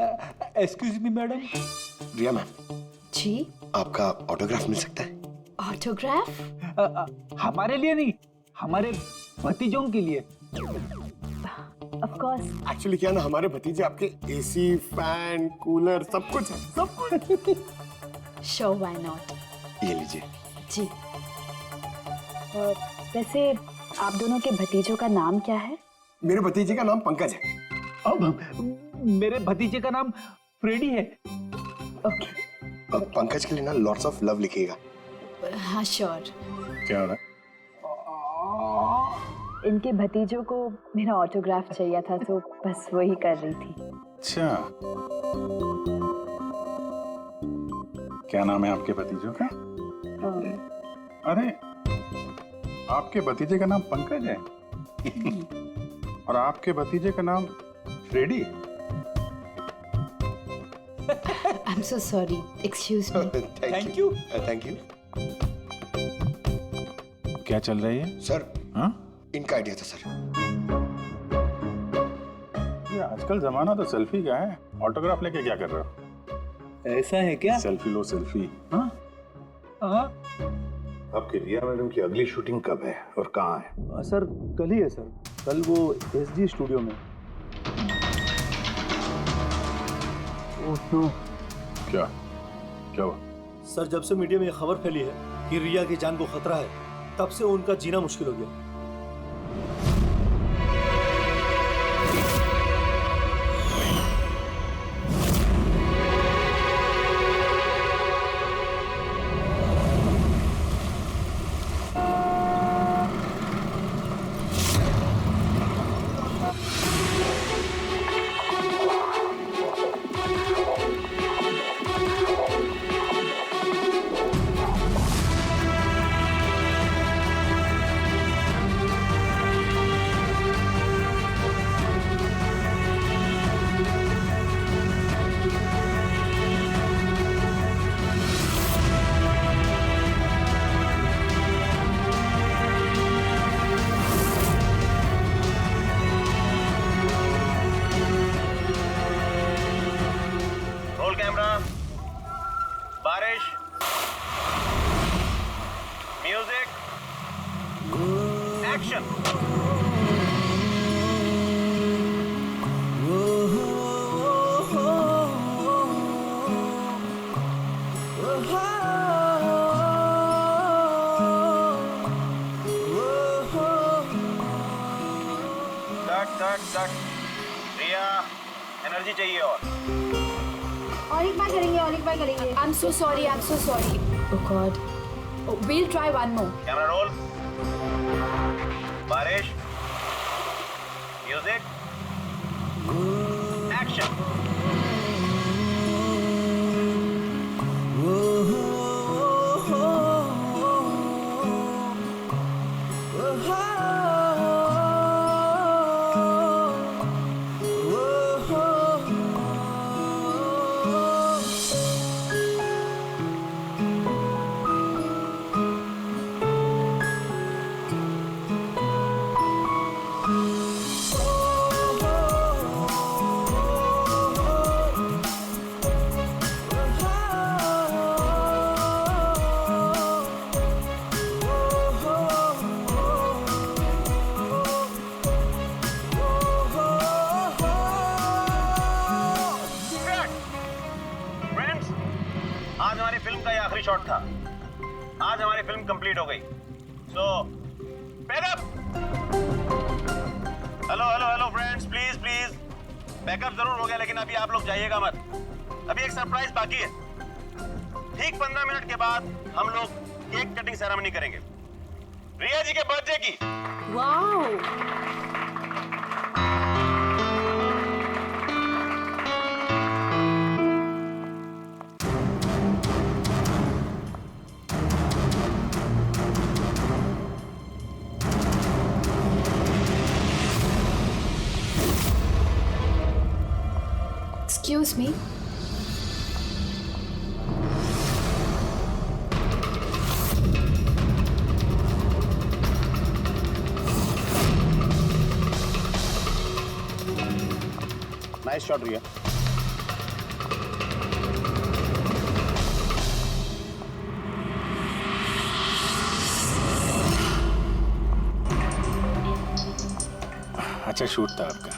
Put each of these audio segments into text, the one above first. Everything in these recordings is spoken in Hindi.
Excuse me madam. Riya ma'am, ji, आपका ऑटोग्राफ मिल सकता है? ऑटोग्राफ? हमारे लिए नहीं, हमारे भतीजों के लिए। Of course. एक्चुअली क्या ना, हमारे भतीजे आपके एसी, फैन, कूलर सब कुछ है, सब कुछ। Sure, why not. ये लीजिए। जी। वैसे आप दोनों के भतीजों का नाम क्या है? मेरे भतीजे का नाम पंकज है। अब मेरे भतीजे का नाम फ्रेडी है। ओके। अब पंकज के लिए ना लॉट्स ऑफ लव लिखिएगा। हाँ श्योर। क्या हो रहा है? इनके भतीजों को मेरा ऑटोग्राफ चाहिए था, तो बस वही कर रही थी। अच्छा, क्या नाम है आपके भतीजों का? अरे, आपके भतीजे का नाम पंकज है और आपके भतीजे का नाम Freddie. I am so sorry, excuse me. Thank you. Thank you. क्या चल रही है सर, हाँ? इनका आइडिया था सर। ये आजकल जमाना तो सेल्फी का है, ऑटोग्राफ लेके क्या कर रहे हो? ऐसा है क्या? सेल्फी लो सेल्फी। हाँ? हाँ आपकी रिया मैडम की अगली शूटिंग कब है और कहाँ है? सर कल ही है सर, कल वो एसजी स्टूडियो में। Oh no. क्या क्या हुआ? सर जब से मीडिया में ये खबर फैली है कि रिया की जान को खतरा है, तब से उनका जीना मुश्किल हो गया। बारिश, म्यूजिक, एक्शन। कट। रिया, एनर्जी चाहिए और एक बार करेंगे। I'm so sorry. Oh God. We'll try one more. Camera roll. बारिश, म्यूजिक, एक्शन। आज हमारी फिल्म का ये आखिरी शॉट था। आज हमारी फिल्म कंप्लीट हो गई। So backup. Hello friends, please backup जरूर हो गया, लेकिन अभी आप लोग जाइएगा मत। अभी एक सरप्राइज बाकी है। ठीक 15 मिनट के बाद हम लोग केक कटिंग सेरेमनी करेंगे, रिया जी के बर्थडे की। Wow. Excuse me. Nice shot Riya. अच्छा शूट था आपका।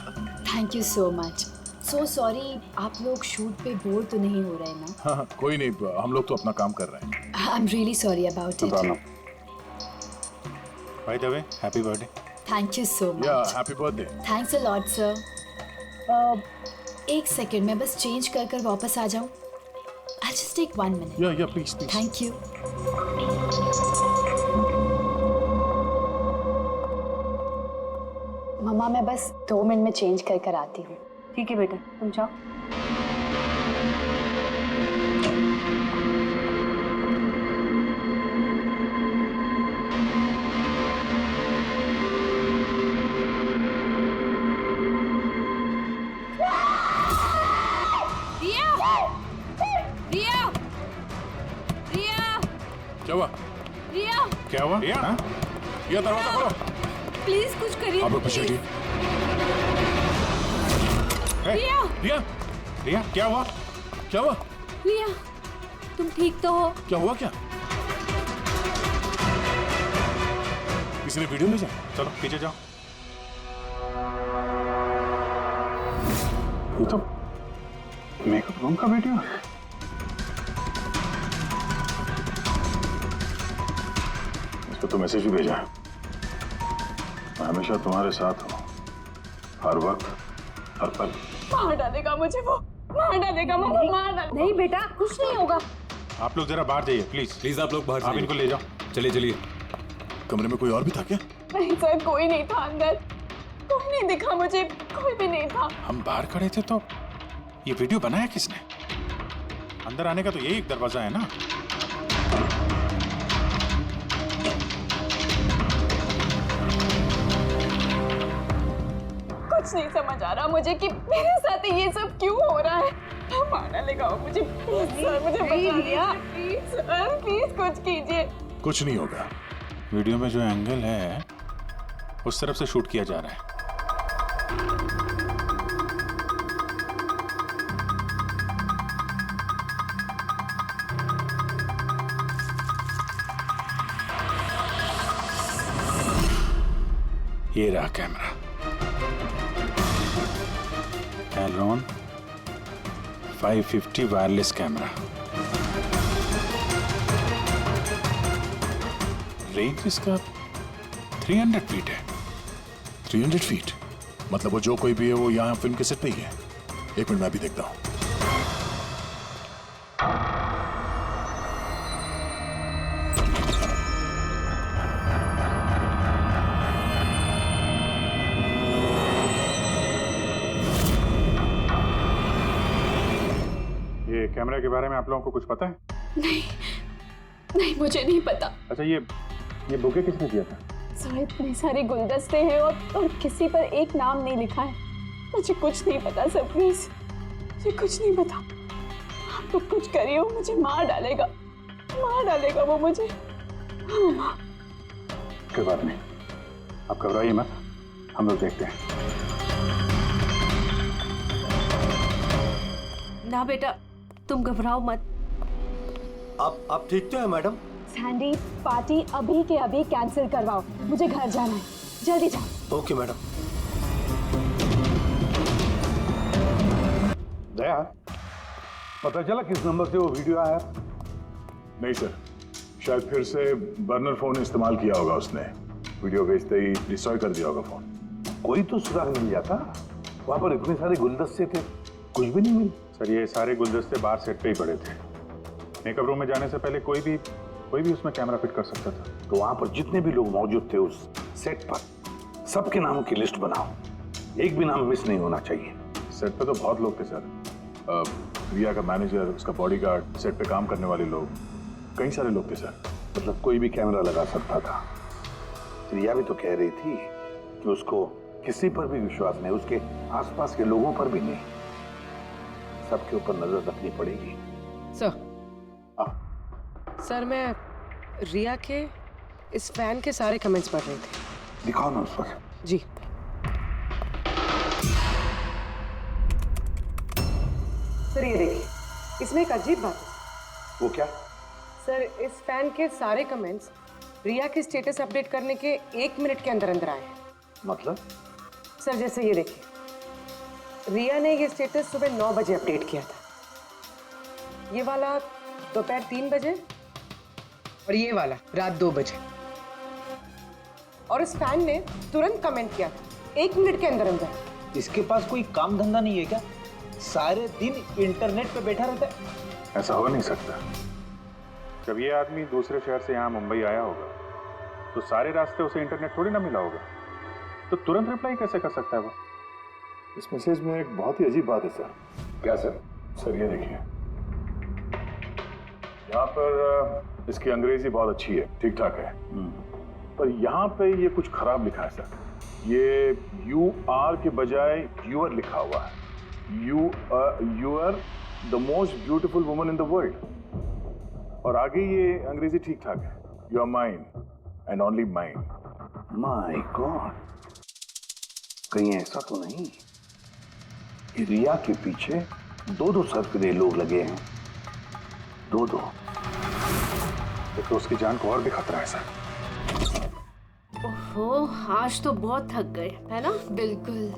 Thank you so much. So sorry, आप लोग शूट पे बोर तो नहीं हो रहे ना? हाँ कोई नहीं, हम लोग तो अपना काम कर रहे हैं। I am really sorry about it. By the way happy birthday. Thank you so या much. Happy birthday. Thanks a lot sir. एक सेकेंड, मैं बस चेंज कर कर वापस आ जाऊँ। I just take 1 minute. या प्लीज प्लीज। Thank you. मम्मा मैं बस 2 मिनट में चेंज कर कर आती हूँ। ठीक है बेटा, तुम जाओ। क्या हुआ? क्या हुआ? हाँ? या दरवाजा खोलो। प्लीज कुछ करिए। आप लोग पीछे हटिए। रिया रिया क्या हुआ? क्या हुआ? रिया, तुम ठीक तो हो? क्या हुआ क्या? किसी ने वीडियो ले जाए? चलो पीछे जाओ। ये तो मेकअप रूम का वीडियो है। इसको तो मैसेज भी भेजा है। मैं हमेशा तुम्हारे साथ हूँ, हर वक्त हर पल। मार डालेगा मुझे वो, मार डालेगा मम्मा, मार डालेगा। नहीं बेटा, कुछ नहीं होगा। आप लोग जरा बाहर जाइए प्लीज। प्लीज आप लोग बाहर आप इनको ले जाओ। चलिए चलिए। कमरे में कोई और भी था क्या? नहीं सर, कोई नहीं था अंदर, कोई नहीं दिखा मुझे, कोई भी नहीं था। हम बाहर खड़े थे तो ये वीडियो बनाया किसने? अंदर आने का तो यही एक दरवाजा है ना। कुछ नहीं समझ आ रहा मुझे कि मेरे साथ ये सब क्यों हो रहा है। मार डालेगा वो मुझे। प्लीज सर, मुझे बचा लीजिए। प्लीज सर, प्लीज कुछ कीजिए। कुछ नहीं होगा। वीडियो में जो एंगल है उस तरफ से शूट किया जा रहा है। ये रहा कैमरा। एलोन 550 वायरलेस कैमरा। रेंज इसका 300 फीट है। 300 फीट मतलब वो जो कोई भी है वो यहाँ फिल्म के सेट पे ही है। 1 मिनट मैं भी देखता हूँ। ये कैमरा के बारे में आप लोगों को कुछ पता है? नहीं मुझे नहीं पता। अच्छा ये बुके किसने दिया था? सर इतने सारे गुलदस्ते हैं और किसी पर एक नाम नहीं लिखा है। मुझे कुछ नहीं पता सर, प्लीज मुझे कुछ नहीं पता। आप लोग कुछ करिए, वो मुझे मार डालेगा वो मुझे। कोई बात नहीं, आप घबराइए मत, हम लोग देखते हैं। ना बेटा, तुम घबराओ मत। आप ठीक तो है मैडम? सैंडी, पार्टी अभी के अभी कैंसिल करवाओ, मुझे घर जाना है, जल्दी जाओ। Okay madam. दया, पता चला किस नंबर से वो वीडियो आया? नहीं सर, शायद फिर से बर्नर फोन इस्तेमाल किया होगा उसने। वीडियो भेजते ही डिस्ट्रॉय कर दिया होगा फोन। कोई तो सुराग मिल जाता। वहां पर इतने सारे गुलदस्ते थे, कुछ भी नहीं मिले। सर ये सारे गुलदस्ते बाहर सेट पे ही पड़े थे। मेकअप रूम में जाने से पहले कोई भी उसमें कैमरा फिट कर सकता था। तो वहां पर जितने भी लोग मौजूद थे उस सेट पर, सबके नामों की लिस्ट बनाओ। एक भी नाम मिस नहीं होना चाहिए। सेट पे तो बहुत लोग थे सर। रिया का मैनेजर, उसका बॉडीगार्ड, सेट पे काम करने वाले लोग, कई सारे लोग थे सर। मतलब कोई भी कैमरा लगा सकता था। रिया भी तो कह रही थी कि उसको किसी पर भी विश्वास नहीं, उसके आसपास के लोगों पर भी नहीं। सबके ऊपर नजर रखनी पड़ेगी। सर मैं रिया के इस फैन के सारे कमेंट्स पढ़ रहे थे। दिखाओ ना उस पर। जी सर ये देखिए, इसमें एक अजीब बात है। वो क्या? सर इस फैन के सारे कमेंट्स रिया के स्टेटस अपडेट करने के 1 मिनट के अंदर अंदर आए हैं। मतलब? सर जैसे ये देखिए, रिया ने ये स्टेटस सुबह 9 बजे अपडेट किया था, ये वाला दोपहर 3 बजे और ये वाला रात 2 बजे। और इस फैन ने तुरंत कमेंट किया था 1 मिनट के अंदर अंदर। इसके पास कोई काम धंधा नहीं है क्या? सारे दिन इंटरनेट पे बैठा रहता है। ऐसा हो नहीं सकता। जब ये आदमी दूसरे शहर से यहाँ मुंबई आया होगा तो सारे रास्ते उसे इंटरनेट थोड़ी ना मिला होगा, तो तुरंत रिप्लाई कैसे कर सकता है वो? इस मैसेज में एक बहुत ही अजीब बात है सर। क्या सर? सर ये देखिए, यहाँ पर इसकी अंग्रेजी बहुत अच्छी है, ठीक ठाक है, पर यहाँ पे ये कुछ खराब लिखा है सर। ये UR के बजाय यूर लिखा हुआ है। You are the most beautiful woman in the world. और आगे ये अंग्रेजी ठीक ठाक है, you are mine and only mine. My god, कहीं ऐसा तो नहीं कि रिया के पीछे 2 सरफिरे लोग लगे हैं? 2। तो उसकी जान को और भी खतरा है सर। ओहो, आज तो बहुत थक गए, है ना? बिल्कुल।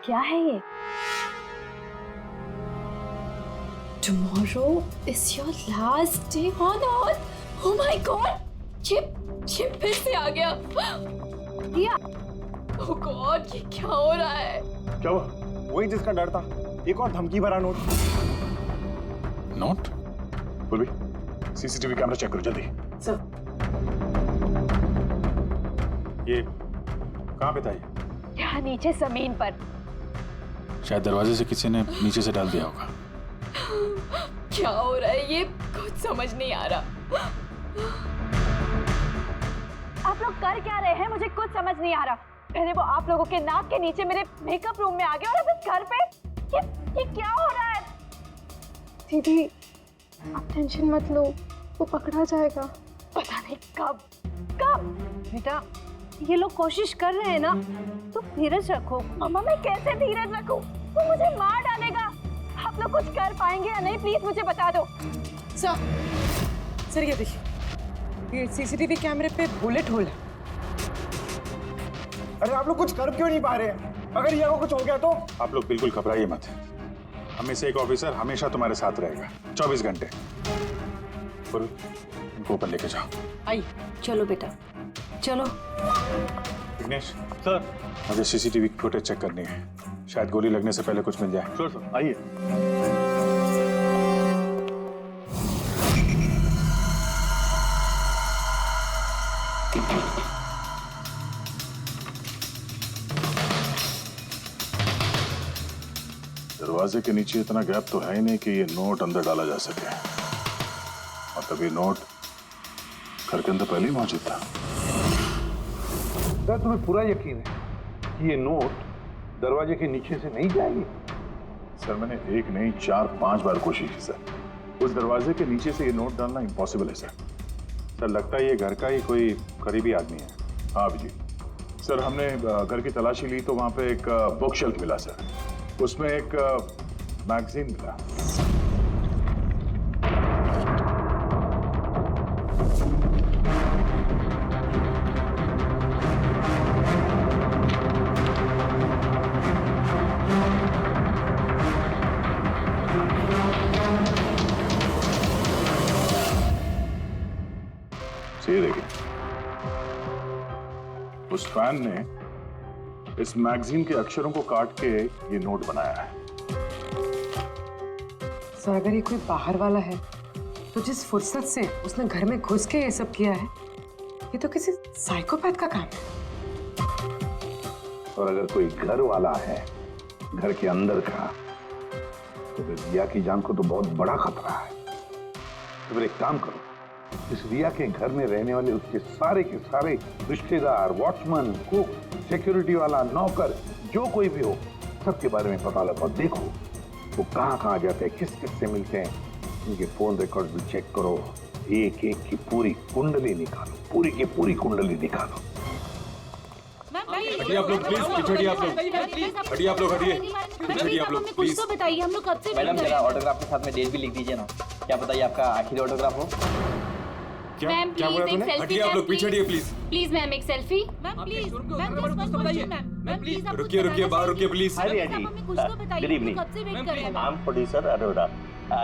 क्या है ये? Tomorrow is your last day on earth. Oh my God! Chip फिर से आ गया। रिया, oh God, ये क्या हो रहा है? क्या हुआ? वही जिसका डर था, एक और धमकी भरा नोट। नोट? बोल CCTV कैमरा चेक करो जल्दी। सर ये कहाँ पे था ये? यहाँ नीचे जमीन पर। शायद दरवाजे से किसी ने नीचे से डाल दिया होगा। क्या हो रहा है ये? कुछ समझ नहीं आ रहा। आप लोग कर क्या रहे हैं? मुझे कुछ समझ नहीं आ रहा। पहले वो आप लोगों के नाक के नीचे मेरे मेकअप रूम में आ गया और अब इस घर पे ये क्या हो रहा है? दीदी आप टेंशन मत लो, वो पकड़ा जाएगा। पता नहीं कब। बेटा, ये लोग कोशिश कर रहे हैं ना, तो धीरज रखो। मम्मा मैं कैसे धीरज रखूं? वो मुझे मार डालेगा। आप लोग कुछ कर पाएंगे या नहीं? प्लीज मुझे बता दो। सर ये देखिए, ये CCTV कैमरे पे बुलेट होल है। अरे आप लोग कुछ कर क्यों नहीं पा रहे हैं? अगर रिया को कुछ हो गया तो? आप लोग बिल्कुल घबराइए मत। हमें से एक ऑफिसर हमेशा तुम्हारे साथ रहेगा 24 घंटे। इनको ऊपर लेके जाओ। आई चलो बेटा, चलो। विघ्नेश सर, मुझे CCTV फुटेज चेक करनी है, शायद गोली लगने से पहले कुछ मिल जाए। सर आइए। दरवाजे के नीचे इतना गैप तो है ही नहीं कि ये नोट अंदर डाला जा सके, और तभी नोट घर के अंदर पहले ही मौजूद था। सर तुम्हें पूरा यकीन है कि ये नोट दरवाजे के नीचे से नहीं जाएगी? सर मैंने 1 नहीं 4-5 बार कोशिश की सर। उस दरवाजे के नीचे से ये नोट डालना इम्पॉसिबल है सर। सर लगता है ये घर का ही कोई करीबी आदमी है। हाँ जी सर, हमने घर की तलाशी ली तो वहाँ पे एक बुक शेल्फ मिला सर, उसमें एक मैगजीन मिला। ये देखिए, उस फैन ने इस मैगजीन के अक्षरों को काट के ये नोट बनाया है। सर अगर ये कोई बाहर वाला है तो जिस फुर्सत से उसने घर में घुस के ये सब किया है, ये तो किसी साइकोपैथ का काम है। और अगर कोई घर वाला है, घर के अंदर का, तो फिर रिया की जान को तो बहुत बड़ा खतरा है। तो फिर एक काम करो, इस रिया के घर में रहने वाले उसके सारे के सारे रिश्तेदार, वॉचमैन, कुक, सिक्योरिटी वाला, नौकर, जो कोई भी हो, सबके बारे में पता लगाओ। देखो वो कहाँ जाते हैं, किस किस से मिलते हैं, उनके फोन रिकॉर्ड भी चेक करो। एक एक की पूरी कुंडली निकालो, पूरी की पूरी कुंडली निकालो। हटिए आप लोग प्लीज, हटिए आप लोग, हटिए आप लोग, हटिए आप लोग प्लीज। तो बताइए, हम लोग कब से मैडम जरा ऑटोग्राफ के साथ में डेट भी लिख दीजिए ना, क्या पता ये आपका आखिरी ऑटोग्राफ हो। क्या मैम, क्या बोला प्लीज, एक तूने? सेल्फी, हटिए आप लोग, मैम, पीछे हटिए प्लीज। प्लीज मैम, एक सेल्फी। मैम प्लीज, रुकिए रुकिए, बाहर रुकिए please. Hi Riya ji, good evening. I am producer Arora.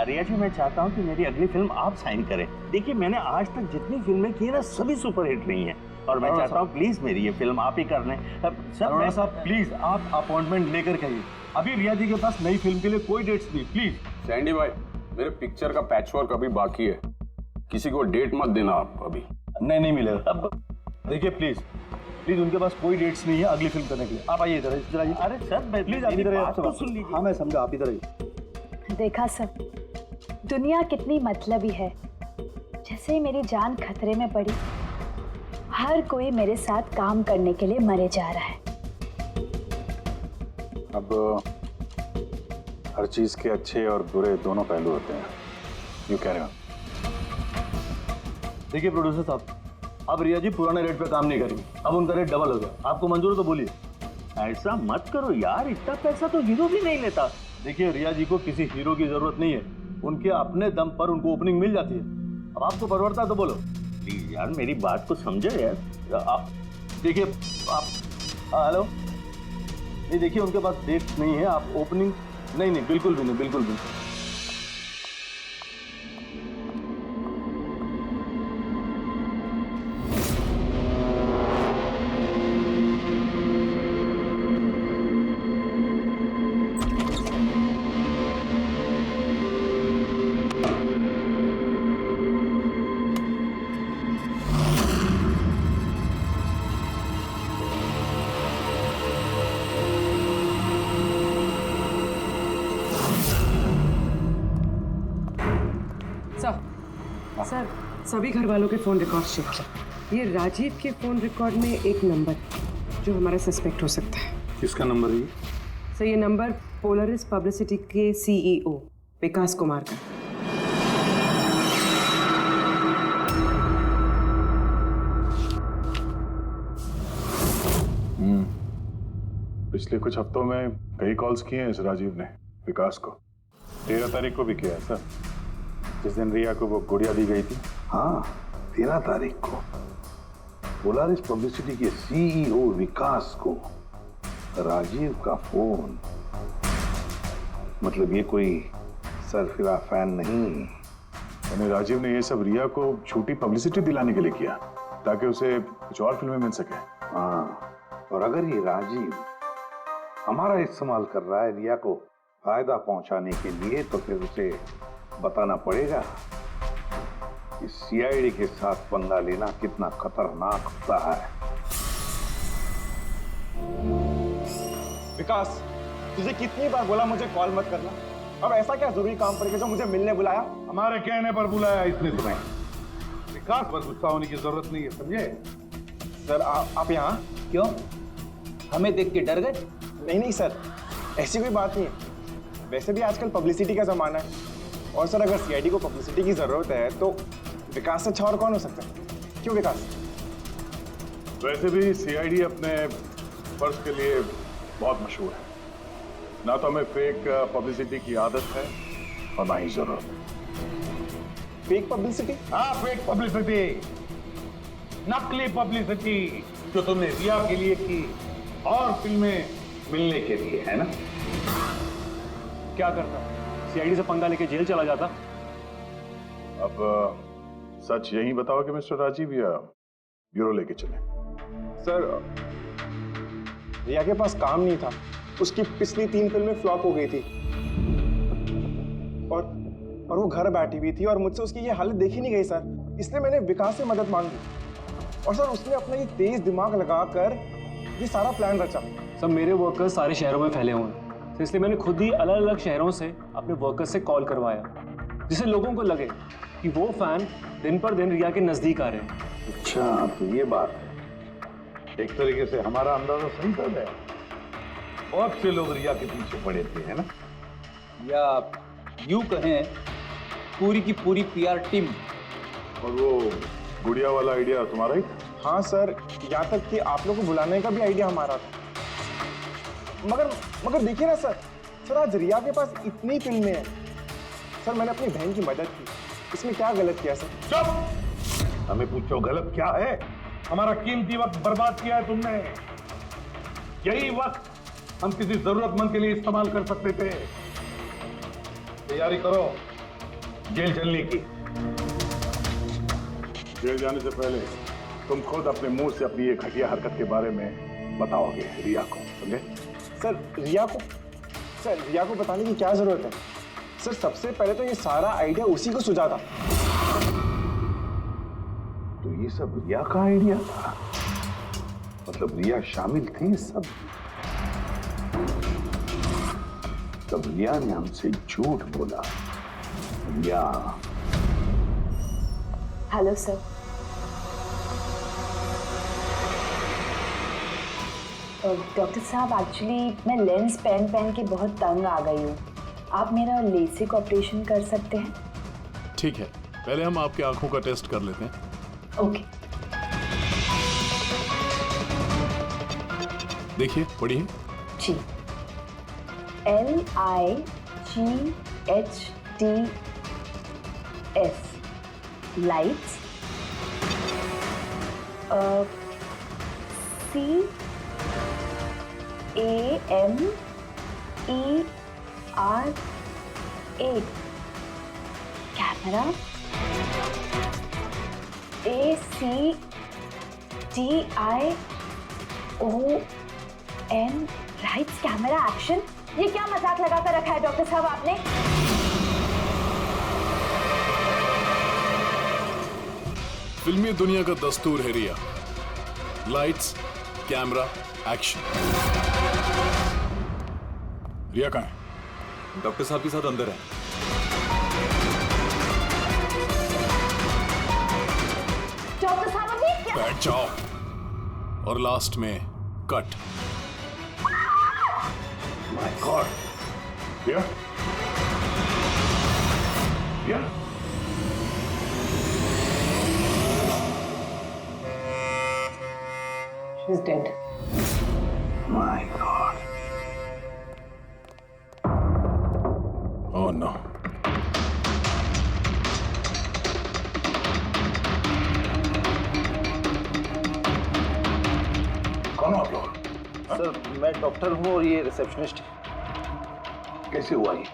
Riya ji, मैं चाहता हूँ कि मेरी अगली फिल्म आप साइन करें। देखिए, मैंने आज तक जितनी फिल्में की है ना, सभी सुपरहिट रही हैं और मैं चाहता हूँ प्लीज मेरी ये फिल्म आप ही कर लें। सर अरोड़ा साहब प्लीज, आप अपॉइंटमेंट लेकर के आइए। अभी रिया जी के पास नई फिल्म के लिए कोई डेट्स नहीं, प्लीज। सैंडी भाई, मेरे पिक्चर का पैचवर्क अभी बाकी है, किसी को डेट मत देना आप अभी। नहीं मिलेगा। अब देखिए प्लीज प्लीज, उनके पास कोई डेट्स नहीं है अगली फिल्म करने के लिए। आप आइए इधर आइए। अरे सर प्लीज आप इधर आइए, सुन लीजिए। हाँ मैं समझा, आप इधर आइए। देखा सब, दुनिया कितनी मतलबी है। जैसे ही मेरी जान खतरे में पड़ी, हर कोई मेरे साथ काम करने के लिए मरे जा रहा है। अब हर चीज के अच्छे और बुरे दोनों पहलू होते हैं। यू कह रहे हो? देखिए प्रोड्यूसर साहब, अब रिया जी पुराने रेट पे काम नहीं करेंगे, अब उनका रेट डबल हो गया। आपको मंजूर है तो बोलिए। ऐसा मत करो यार, इतना पैसा तो हीरो भी नहीं लेता। देखिए, रिया जी को किसी हीरो की जरूरत नहीं है, उनके अपने दम पर उनको ओपनिंग मिल जाती है। अब आपको परवड़ता है तो बोलो। प्लीज यार, मेरी बात को समझो यार। आप देखिए, आप हेलो, नहीं देखिए, उनके पास डेट नहीं है। आप ओपनिंग नहीं, बिल्कुल भी नहीं, बिल्कुल भी। सर, सभी घर वालों के फोन रिकॉर्ड चेक किया। ये राजीव के फोन रिकॉर्ड में एक नंबर है जो हमारा सस्पेक्ट हो सकता है। किसका नंबर है ये? सर, ये नंबर पोलरिस पब्लिसिटी के सीईओ विकास कुमार का। पिछले कुछ हफ्तों में कई कॉल्स किए हैं इस राजीव ने विकास को। 13 तारीख को भी किया है सर, जिस दिन रिया को वो गुड़िया दी गई थी। हाँ, 13 तारीख को पोलारिस पब्लिसिटी के सीईओ विकास को राजीव का फोन। मतलब ये कोई सरफिरा फैन नहीं। यानी राजीव ने ये सब रिया को झूठी पब्लिसिटी दिलाने के लिए किया ताकि उसे कुछ और फिल्में मिल सके। हाँ, और अगर ये राजीव हमारा इस्तेमाल कर रहा है रिया को फायदा पहुंचाने के लिए, तो फिर उसे बताना पड़ेगा कि सीआईडी के साथ पंगा लेना कितना खतरनाक होता है। विकास, तुझे कितनी बार बोला मुझे कॉल मत करना? अब ऐसा क्या जरूरी काम पड़ गया जो मुझे मिलने बुलाया? हमारे कहने पर बुलाया इसने तुम्हें। विकास पर गुस्सा होने की जरूरत नहीं है, समझे? सर आप यहाँ क्यों? हमें देख के डर गए? नहीं सर, ऐसी कोई बात नहीं है। वैसे भी आजकल पब्लिसिटी का जमाना है, और सर अगर सीआईडी को पब्लिसिटी की जरूरत है तो विकास से अच्छा और कौन हो सकता है? क्यों विकास? वैसे भी सीआईडी अपने फर्ज के लिए बहुत मशहूर है। ना तो हमें फेक पब्लिसिटी की आदत है और ना ही जरूरत। Fake publicity? हाँ, फेक पब्लिसिटी, नकली पब्लिसिटी जो तुमने रिया के लिए की और फिल्में मिलने के लिए, है ना? क्या करता? सीआईडी से पंगा लेके जेल चला जाता। अब सच यही बताओ कि मिस्टर राजीव या ब्यूरो लेके चले? सर, रिया के पास काम नहीं था, उसकी पिछली 3 फिल्में फ्लॉप हो गई थी और वो घर बैठी हुई थी और मुझसे उसकी ये हालत देखी नहीं गई सर। इसलिए मैंने विकास से मदद मांगी और सर उसने अपना ये तेज दिमाग लगाकर ये सारा प्लान रचा। सब मेरे वर्कर्स सारे शहरों में फैले हुए हैं, तो इसलिए मैंने खुद ही अलग अलग शहरों से अपने वर्कर्स से कॉल करवाया, जिससे लोगों को लगे कि वो फैन दिन पर दिन रिया के नजदीक आ रहे हैं। अच्छा, तो ये बात है। एक तरीके से हमारा अंदाजा सही था। बहुत से लोग रिया के पीछे पड़े थे, है ना? या यूं कहें पूरी की पूरी पीआर टीम। और वो गुड़िया वाला आइडिया तुम्हारा ही था? हाँ सर, यहाँ तक कि आप लोग को बुलाने का भी आइडिया हमारा था। मगर देखिए ना सर आज रिया के पास इतनी फिल्में हैं। सर मैंने अपनी बहन की मदद की, इसमें क्या गलत किया सर? चुप! हमें पूछो गलत क्या है? हमारा कीमती वक्त बर्बाद किया है तुमने। यही वक्त हम किसी जरूरतमंद के लिए इस्तेमाल कर सकते थे। तैयारी करो जेल चलने की। जेल जाने से पहले तुम खुद अपने मुंह से अपनी ये घटिया हरकत के बारे में बताओगे रिया को, समझे? सर रिया को बताने की क्या जरूरत है? सर सबसे पहले तो ये सारा आइडिया उसी को सुझा था। तो ये सब रिया का आइडिया था? मतलब रिया शामिल थी सब? तब रिया ने हमसे झूठ बोला। रिया। Hello sir. डॉक्टर साहब, एक्चुअली मैं लेंस पहन के बहुत तंग आ गई हूँ। आप मेरा लेसिक ऑपरेशन कर सकते हैं? ठीक है, पहले हम आपकी आंखों का टेस्ट कर लेते हैं। ओके। देखिए, पढ़िए। जी। LIGHTS lights. CAMERA camera. ACTION lights camera action. ये क्या मजाक लगा कर रखा है डॉक्टर साहब आपने? फिल्मी दुनिया का दस्तूर है Riya. Lights, camera, action. Riya कहाँ है? डॉक्टर साहब के साथ अंदर है। डॉक्टर साहब अभी क्या? बैठ जाओ। और लास्ट में cut. My god. Riya? Riya? She's dead. My God. Oh no. कौन हो आप लोग? सर मैं डॉक्टर हूँ और ये रिसेप्शनिस्ट है। कैसे हुआ ये?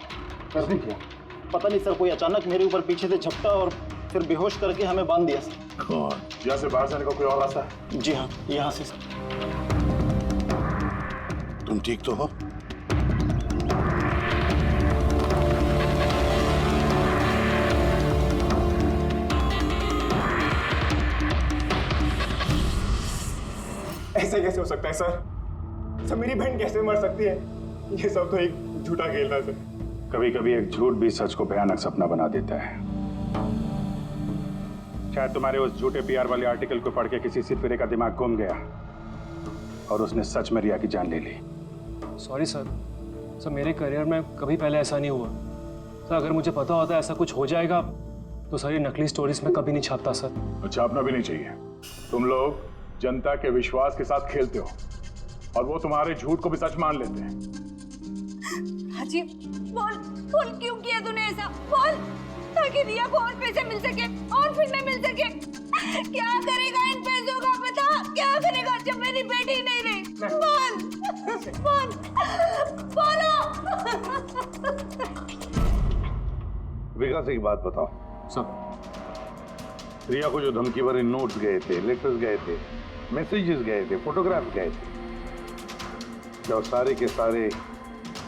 कैसे किया? पता नहीं सर, कोई अचानक मेरे ऊपर पीछे से झपटा और फिर बेहोश करके हमें बांध दिया सर। यहाँ से बाहर जाने का कोई और रास्ता है? जी हाँ, यहाँ से सर। तुम ठीक तो हो? ऐसे कैसे हो सकता है सर? मेरी बहन कैसे मर सकती है? ये सब तो एक झूठा खेल था सर। कभी कभी एक झूठ भी सच को भयानक सपना बना देता है। शायद तुम्हारे उस झूठे पीआर वाले आर्टिकल को पढ़ के किसी सिरफिरे का दिमाग घूम गया और उसने सच में रिया की जान ले ली। सॉरी सर, मेरे करियर में कभी पहले ऐसा नहीं हुआ सर। अगर मुझे पता होता ऐसा कुछ हो जाएगा तो सारी नकली स्टोरीज में कभी नहीं छापता सर। छापना भी नहीं चाहिए। तुम लोग जनता के विश्वास के साथ खेलते हो और वो तुम्हारे झूठ को भी सच मान लेते हैं। राजीव, बोल क्यों किया तूने ऐसा? बोल, ताकि रिया को और पैसे मिल सके और फिल्में मिल सके। क्या करेगा इन पैसों का? बता, क्या करेगा जब मेरी बेटी नहीं रही? बोलो। विकास एक बात बताओ सब रिया को जो धमकी भरे नोट्स गए थे, लेटर्स गए थे, मैसेजेस गए थे, फोटोग्राफ गए थे, क्या वो सारे के सारे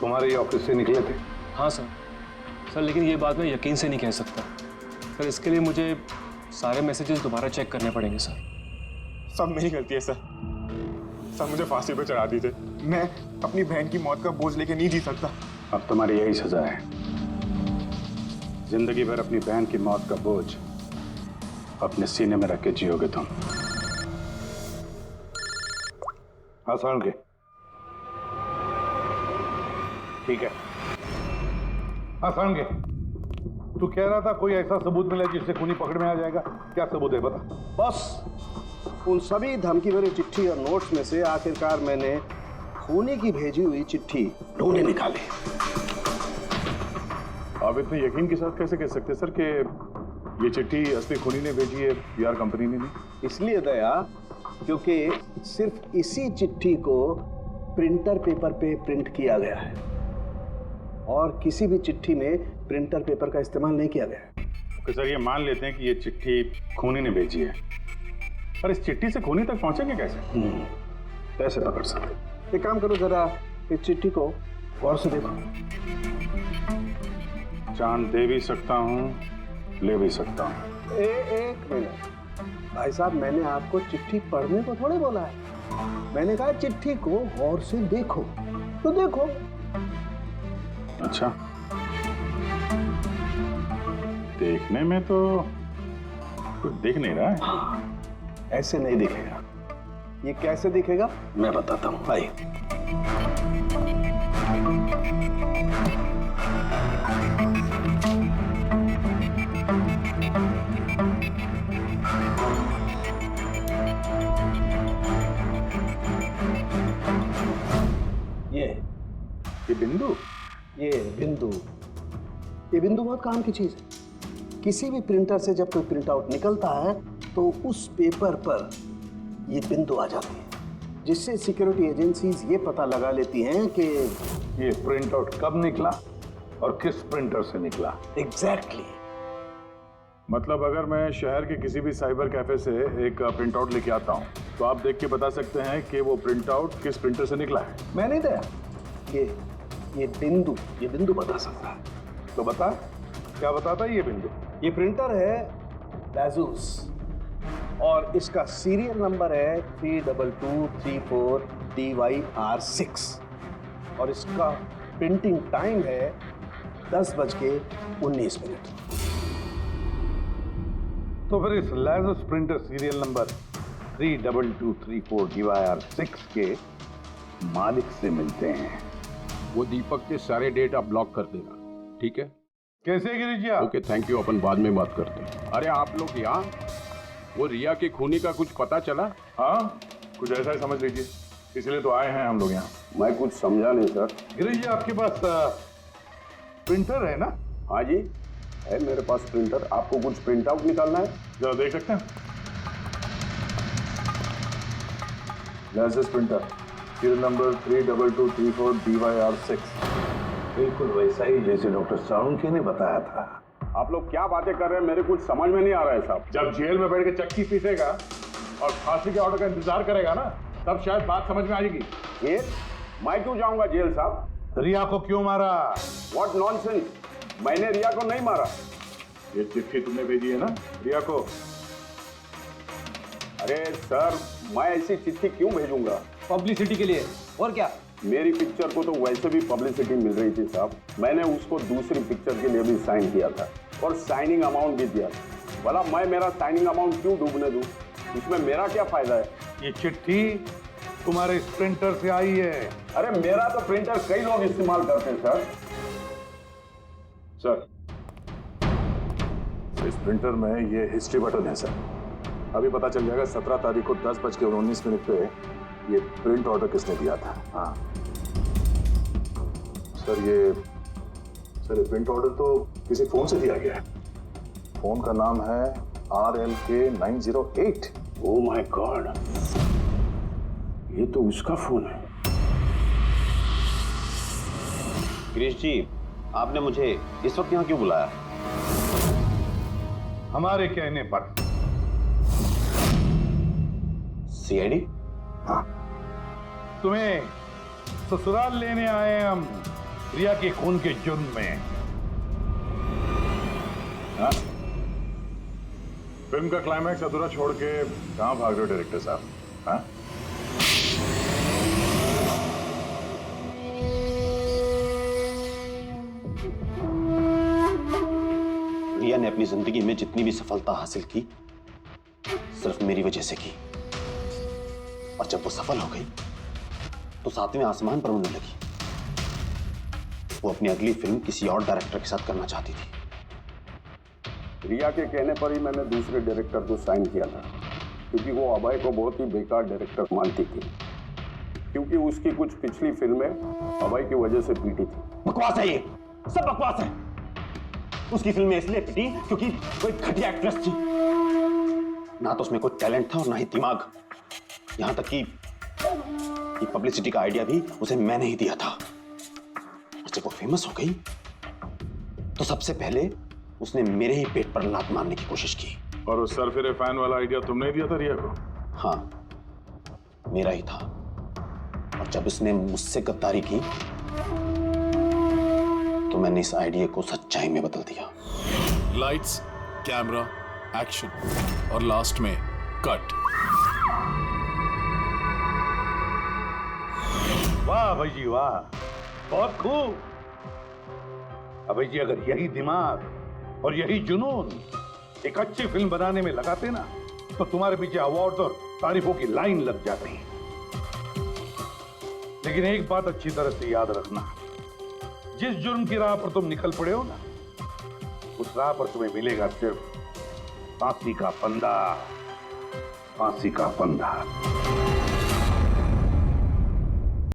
तुम्हारे ही ऑफिस से निकले थे? हाँ सर, लेकिन ये बात मैं यकीन से नहीं कह सकता सर। इसके लिए मुझे सारे मैसेजेस दोबारा चेक करने पड़ेंगे सर। सब मेरी गलती है सर। मुझे फांसी पे चढ़ा दीजिए। मैं अपनी बहन की मौत का बोझ लेके नहीं जी सकता। अब तुम्हारी यही सजा है। जिंदगी भर अपनी बहन की मौत का बोझ अपने सीने में रख के जियोगे तुम। हाँ साउंड के ठीक है। हाँ साउंड के तू कह रहा था कोई ऐसा सबूत मिला जिससे खूनी पकड़ में आ जाएगा। क्या सबूत है बता? बस उन सभी धमकी भरी चिट्ठी और नोट्स में से आखिरकार मैंने खूनी की भेजी हुई चिट्ठी ढूंढे निकाली। आप इतने यकीन के साथ कैसे कह सकते सर कि ये चिट्ठी असली खूनी ने भेजी है, पीआर कंपनी ने नहीं? इसलिए दया, क्योंकि सिर्फ इसी चिट्ठी को प्रिंटर पेपर पे प्रिंट किया गया है और किसी भी चिट्ठी में प्रिंटर पेपर का इस्तेमाल नहीं किया गया है। तो सर ये मान लेते हैं कि ये चिट्ठी खूनी ने भेजी है, पर इस चिट्ठी से खूनी तक पहुंचेंगे कैसे? कैसे पकड़ सकते? एक काम करो, जरा इस चिट्ठी को गौर से देखो। चांद दे भी सकता हूँ, ले भी सकता हूँ। एक मिनट भाई साहब, मैंने आपको चिट्ठी पढ़ने को थोड़े बोला है। मैंने कहा चिट्ठी को गौर से देखो, तो देखो। अच्छा, देखने में तो कुछ दिख नहीं रहा है। ऐसे नहीं दिखेगा। ये कैसे दिखेगा मैं बताता हूँ, आइए। ये बिंदु, ये बिंदु बहुत काम की चीज है। किसी भी प्रिंटर से जब कोई प्रिंट आउट निकलता है तो उस पेपर पर ये बिंदु आ जाती है, जिससे सिक्योरिटी एजेंसीज ये पता लगा लेती हैं कि ये प्रिंट आउट कब निकला और किस प्रिंटर से निकला। एग्जैक्टली। मतलब अगर मैं शहर के किसी भी साइबर कैफे से एक प्रिंट आउट लेके आता हूँ तो आप देख के बता सकते हैं कि वो प्रिंट आउट किस प्रिंटर से निकला है? मैं नहीं दया, ये बिंदु बता सकता है। तो बता, क्या बताता है ये बिंदु? ये प्रिंटर है Asus और इसका सीरियल नंबर है 32234 DYR6 और इसका प्रिंटिंग टाइम है 10:19। तो फिर इस Asus printer serial number 32234 DYR6 के मालिक से मिलते हैं। वो दीपक के सारे डेटा ब्लॉक कर देगा, ठीक है? कैसे गिरीश जी आप? ओके, थैंक यू, अपन बाद में बात करते हैं। अरे आप लोग यहाँ, वो रिया के खूनी का कुछ पता चला? हाँ, कुछ ऐसा ही समझ लीजिए, इसलिए तो आए हैं हम लोग यहाँ। मैं कुछ समझा नहीं सर। गिरीश जी आपके पास प्रिंटर है ना? हाँ जी है मेरे पास प्रिंटर। आपको कुछ प्रिंट आउट निकालना है? जरा देख सकते हैं। Asus printer serial number 32234 DYR6। बिल्कुल वैसा ही जैसे डॉक्टर साळुंखे ने बताया था। आप लोग क्या बातें कर रहे हैं, मेरे कुछ समझ में नहीं आ रहा है साहब। जब जेल में बैठ के चक्की पीसेगा और फांसी के ऑर्डर का इंतजार करेगा ना, तब शायद बात समझ में आएगी। ये मैं क्यों जाऊंगा जेल साहब? रिया को क्यों मारा? व्हाट नॉनसेंस, मैंने रिया को नहीं मारा। ये चिट्ठी तुमने भेजी है ना रिया को? अरे सर, मैं ऐसी चिट्ठी क्यों भेजूंगा? पब्लिसिटी के लिए, और क्या? मेरी पिक्चर को तो वैसे भी पब्लिसिटी मिल रही थी साहब। मैंने उसको दूसरी पिक्चर के लिए भी साइन किया था और साइनिंग अमाउंट भी दिया था। भला मैं मेरा साइनिंग अमाउंट क्यों डूबने दूं? इसमें मेरा क्या फायदा है? ये चिट्ठी तुम्हारे इस प्रिंटर से आई है। अरे मेरा तो प्रिंटर कई लोग इस्तेमाल करते हैं सर। इस प्रिंटर में ये हिस्ट्री बटन है सर। अभी पता चल जाएगा 17 तारीख को 10:19 पे ये प्रिंट ऑर्डर किसने दिया था। हाँ सर, ये प्रिंट ऑर्डर तो किसी फोन से दिया गया है। फोन का नाम है RLK908। ओह माय गॉड, ये तो उसका फोन है। गिरीश जी, आपने मुझे इस वक्त यहाँ क्यों बुलाया? हमारे कहने पर। CID? हाँ, तुम्हें ससुराल लेने आए हैं हम रिया के खून के जुर्म में। हाँ? फिल्म का क्लाइमैक्स अधूरा छोड़ के कहां भाग रहे हो डायरेक्टर साहब? हाँ? रिया ने अपनी जिंदगी में जितनी भी सफलता हासिल की सिर्फ मेरी वजह से की, और जब वो सफल हो गई तो 7वें आसमान पर उड़ने लगी। वो अपनी अगली फिल्म किसी और डायरेक्टर के साथ करना चाहती थी। रिया के कहने पर ही मैंने दूसरे डायरेक्टर को साइन किया था। क्योंकि वो अभय को बहुत ही बेकार डायरेक्टर मानती थी, क्योंकि उसकी कुछ पिछली फिल्में अभय की वजह से पीटी थी। बकवास है ये, सब बकवास है। उसकी फिल्में इसलिए पिटी क्योंकि वो एक घटिया एक्ट्रेस थी। ना तो उसमें कोई टैलेंट था और ना ही दिमाग। यहां तक कि पब्लिसिटी का आइडिया भी उसे मैंने ही दिया था। और जब वो फेमस हो गई तो सबसे पहले उसने मेरे ही पेट पर लात मारने की कोशिश की। और उस सरफिरे फैन वाला आइडिया तुमने ही दिया था रिया को? हाँ, मेरा ही था। और जब उसने मुझसे गद्दारी की तो मैंने इस आइडिया को सच्चाई में बदल दिया। लाइट्स, कैमरा, एक्शन और लास्ट में कट। वाह भाई जी वाह, बहुत खूब। अबे जी अगर यही दिमाग और यही जुनून एक अच्छी फिल्म बनाने में लगाते ना तो तुम्हारे पीछे अवार्ड और तारीफों की लाइन लग जाती। लेकिन एक बात अच्छी तरह से याद रखना, जिस जुर्म की राह पर तुम निकल पड़े हो ना, उस राह पर तुम्हें मिलेगा सिर्फ फांसी का फंदा, फांसी का फंदा।